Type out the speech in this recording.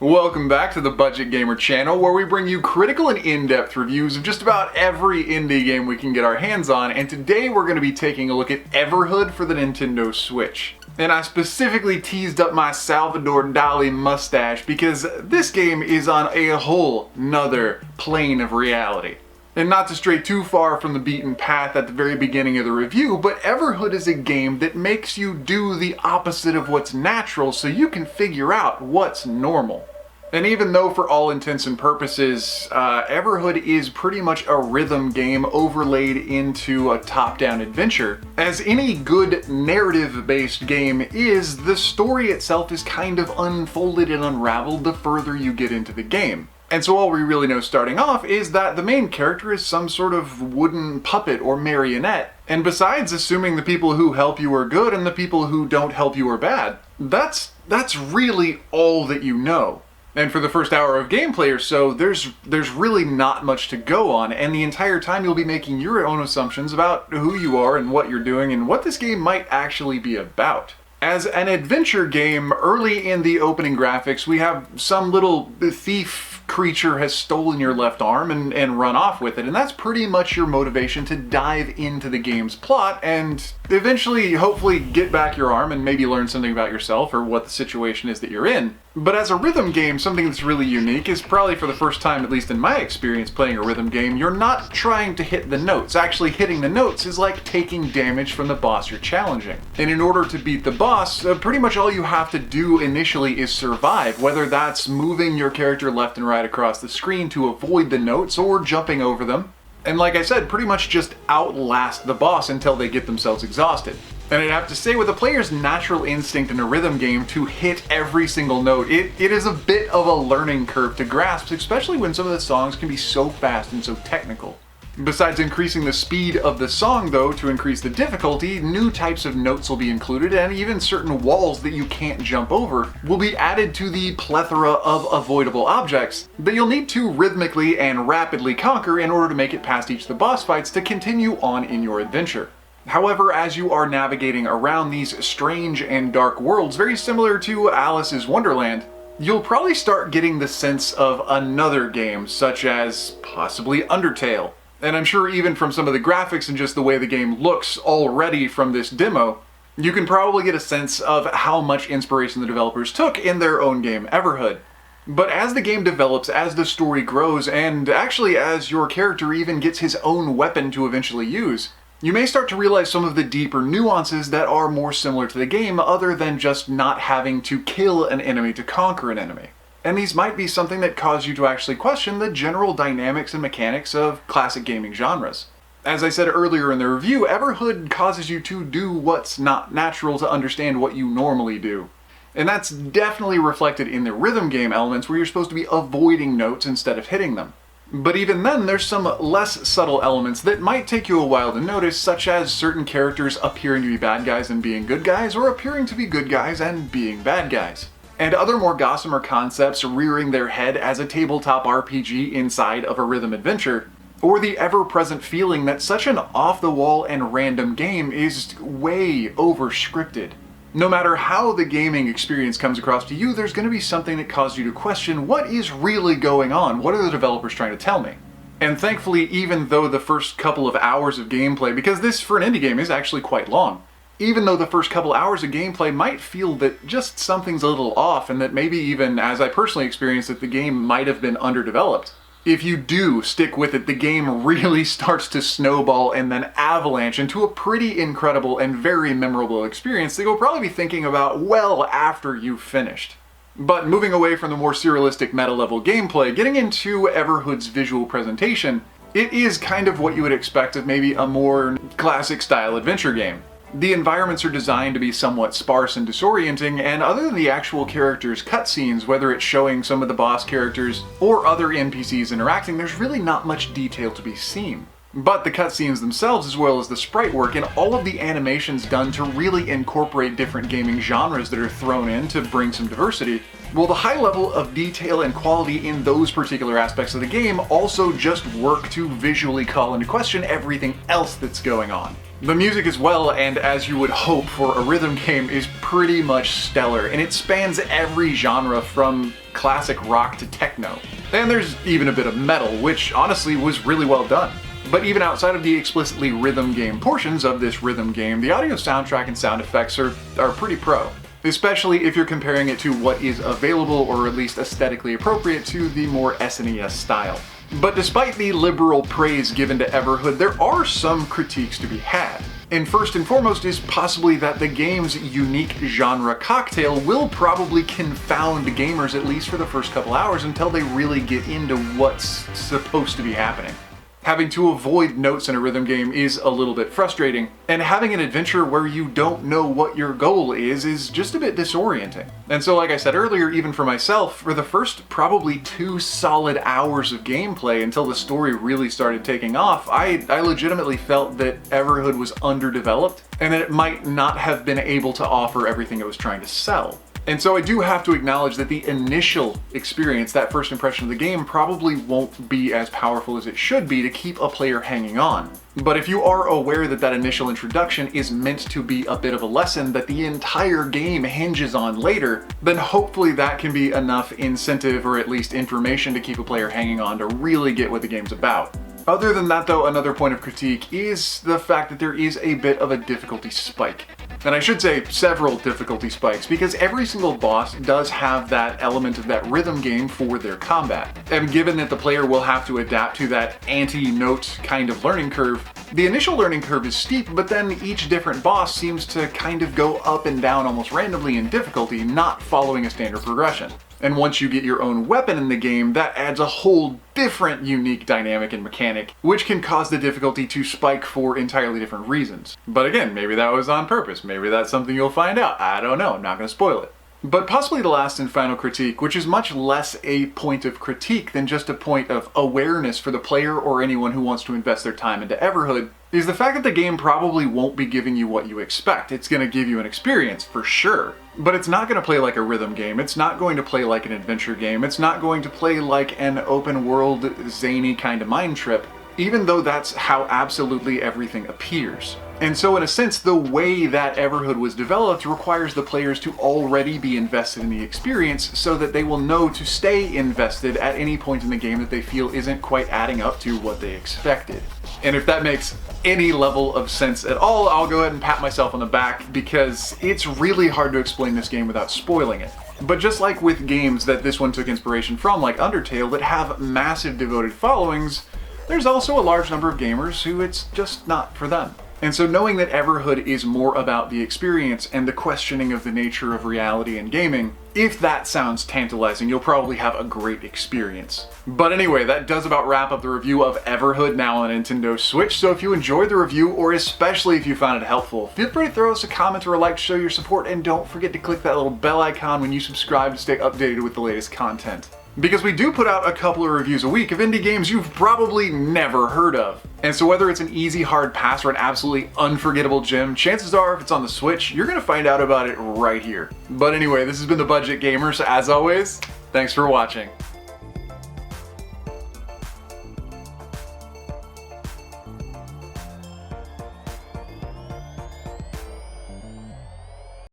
Welcome back to the Budget Gamer channel, where we bring you critical and in-depth reviews of just about every indie game we can get our hands on, and today we're going to be taking a look at Everhood for the Nintendo Switch. And I specifically teased up my Salvador Dali mustache because this game is on a whole nother plane of reality. And not to stray too far from the beaten path at the very beginning of the review, but Everhood is a game that makes you do the opposite of what's natural so you can figure out what's normal. And even though for all intents and purposes, Everhood is pretty much a rhythm game overlaid into a top-down adventure, as any good narrative-based game is, the story itself is kind of unfolded and unraveled the further you get into the game. And so all we really know starting off is that the main character is some sort of wooden puppet or marionette. And besides assuming the people who help you are good and the people who don't help you are bad, that's really all that you know. And for the first hour of gameplay or so, there's really not much to go on, and the entire time you'll be making your own assumptions about who you are and what you're doing and what this game might actually be about. As an adventure game, early in the opening graphics, we have some little thief creature has stolen your left arm and run off with it, and that's pretty much your motivation to dive into the game's plot and eventually, hopefully, get back your arm and maybe learn something about yourself or what the situation is that you're in. But as a rhythm game, something that's really unique is probably for the first time, at least in my experience playing a rhythm game, you're not trying to hit the notes. Actually, hitting the notes is like taking damage from the boss you're challenging. And in order to beat the boss, pretty much all you have to do initially is survive, whether that's moving your character left and right across the screen to avoid the notes or jumping over them. And like I said, pretty much just outlast the boss until they get themselves exhausted. And I'd have to say, with a player's natural instinct in a rhythm game to hit every single note, it is a bit of a learning curve to grasp, especially when some of the songs can be so fast and so technical. Besides increasing the speed of the song, though, to increase the difficulty, new types of notes will be included, and even certain walls that you can't jump over will be added to the plethora of avoidable objects that you'll need to rhythmically and rapidly conquer in order to make it past each of the boss fights to continue on in your adventure. However, as you are navigating around these strange and dark worlds, very similar to Alice's Wonderland, you'll probably start getting the sense of another game, such as possibly Undertale. And I'm sure even from some of the graphics and just the way the game looks already from this demo, you can probably get a sense of how much inspiration the developers took in their own game, Everhood. But as the game develops, as the story grows, and actually as your character even gets his own weapon to eventually use, you may start to realize some of the deeper nuances that are more similar to the game other than just not having to kill an enemy to conquer an enemy. And these might be something that cause you to actually question the general dynamics and mechanics of classic gaming genres. As I said earlier in the review, Everhood causes you to do what's not natural to understand what you normally do. And that's definitely reflected in the rhythm game elements where you're supposed to be avoiding notes instead of hitting them. But even then, there's some less subtle elements that might take you a while to notice, such as certain characters appearing to be bad guys and being good guys, or appearing to be good guys and being bad guys. And other more gossamer concepts rearing their head as a tabletop RPG inside of a rhythm adventure, or the ever-present feeling that such an off-the-wall and random game is way over-scripted. No matter how the gaming experience comes across to you, there's going to be something that causes you to question what is really going on, what are the developers trying to tell me? And thankfully, even though the first couple of hours of gameplay, because this for an indie game is actually quite long, even though the first couple hours of gameplay might feel that just something's a little off and that maybe even, as I personally experienced, that the game might have been underdeveloped, if you do stick with it, the game really starts to snowball and then avalanche into a pretty incredible and very memorable experience that you'll probably be thinking about well after you've finished. But moving away from the more serialistic meta-level gameplay, getting into Everhood's visual presentation, it is kind of what you would expect of maybe a more classic-style adventure game. The environments are designed to be somewhat sparse and disorienting, and other than the actual characters' cutscenes, whether it's showing some of the boss characters or other NPCs interacting, there's really not much detail to be seen. But the cutscenes themselves, as well as the sprite work and all of the animations done to really incorporate different gaming genres that are thrown in to bring some diversity, well, the high level of detail and quality in those particular aspects of the game also just work to visually call into question everything else that's going on. The music as well, and as you would hope for a rhythm game, is pretty much stellar, and it spans every genre from classic rock to techno. And there's even a bit of metal, which honestly was really well done. But even outside of the explicitly rhythm game portions of this rhythm game, the audio soundtrack and sound effects are pretty pro. Especially if you're comparing it to what is available, or at least aesthetically appropriate to the more SNES style. But despite the liberal praise given to Everhood, there are some critiques to be had. And first and foremost is possibly that the game's unique genre cocktail will probably confound gamers, at least for the first couple hours, until they really get into what's supposed to be happening. Having to avoid notes in a rhythm game is a little bit frustrating, and having an adventure where you don't know what your goal is just a bit disorienting. And so, like I said earlier, even for myself, for the first probably 2 solid hours of gameplay until the story really started taking off, I legitimately felt that Everhood was underdeveloped, and that it might not have been able to offer everything it was trying to sell. And so I do have to acknowledge that the initial experience, that first impression of the game, probably won't be as powerful as it should be to keep a player hanging on. But if you are aware that that initial introduction is meant to be a bit of a lesson that the entire game hinges on later, then hopefully that can be enough incentive, or at least information, to keep a player hanging on to really get what the game's about. Other than that though, another point of critique is the fact that there is a bit of a difficulty spike. And I should say several difficulty spikes, because every single boss does have that element of that rhythm game for their combat. And given that the player will have to adapt to that anti-note kind of learning curve, the initial learning curve is steep, but then each different boss seems to kind of go up and down almost randomly in difficulty, not following a standard progression. And once you get your own weapon in the game, that adds a whole different unique dynamic and mechanic, which can cause the difficulty to spike for entirely different reasons. But again, maybe that was on purpose. Maybe that's something you'll find out. I don't know. I'm not going to spoil it. But possibly the last and final critique, which is much less a point of critique than just a point of awareness for the player or anyone who wants to invest their time into Everhood, is the fact that the game probably won't be giving you what you expect. It's going to give you an experience, for sure. But it's not going to play like a rhythm game, it's not going to play like an adventure game, it's not going to play like an open world, zany kind of mind trip, even though that's how absolutely everything appears. And so in a sense, the way that Everhood was developed requires the players to already be invested in the experience so that they will know to stay invested at any point in the game that they feel isn't quite adding up to what they expected. And if that makes any level of sense at all, I'll go ahead and pat myself on the back, because it's really hard to explain this game without spoiling it. But just like with games that this one took inspiration from, like Undertale, that have massive devoted followings, there's also a large number of gamers who it's just not for them. And so knowing that Everhood is more about the experience and the questioning of the nature of reality and gaming, if that sounds tantalizing, you'll probably have a great experience. But anyway, that does about wrap up the review of Everhood now on Nintendo Switch. So if you enjoyed the review, or especially if you found it helpful, feel free to throw us a comment or a like to show your support, and don't forget to click that little bell icon when you subscribe to stay updated with the latest content. Because we do put out a couple of reviews a week of indie games you've probably never heard of. And so whether it's an easy hard pass or an absolutely unforgettable gem, chances are if it's on the Switch, you're gonna find out about it right here. But anyway, this has been The Budget Gamer, so as always, thanks for watching.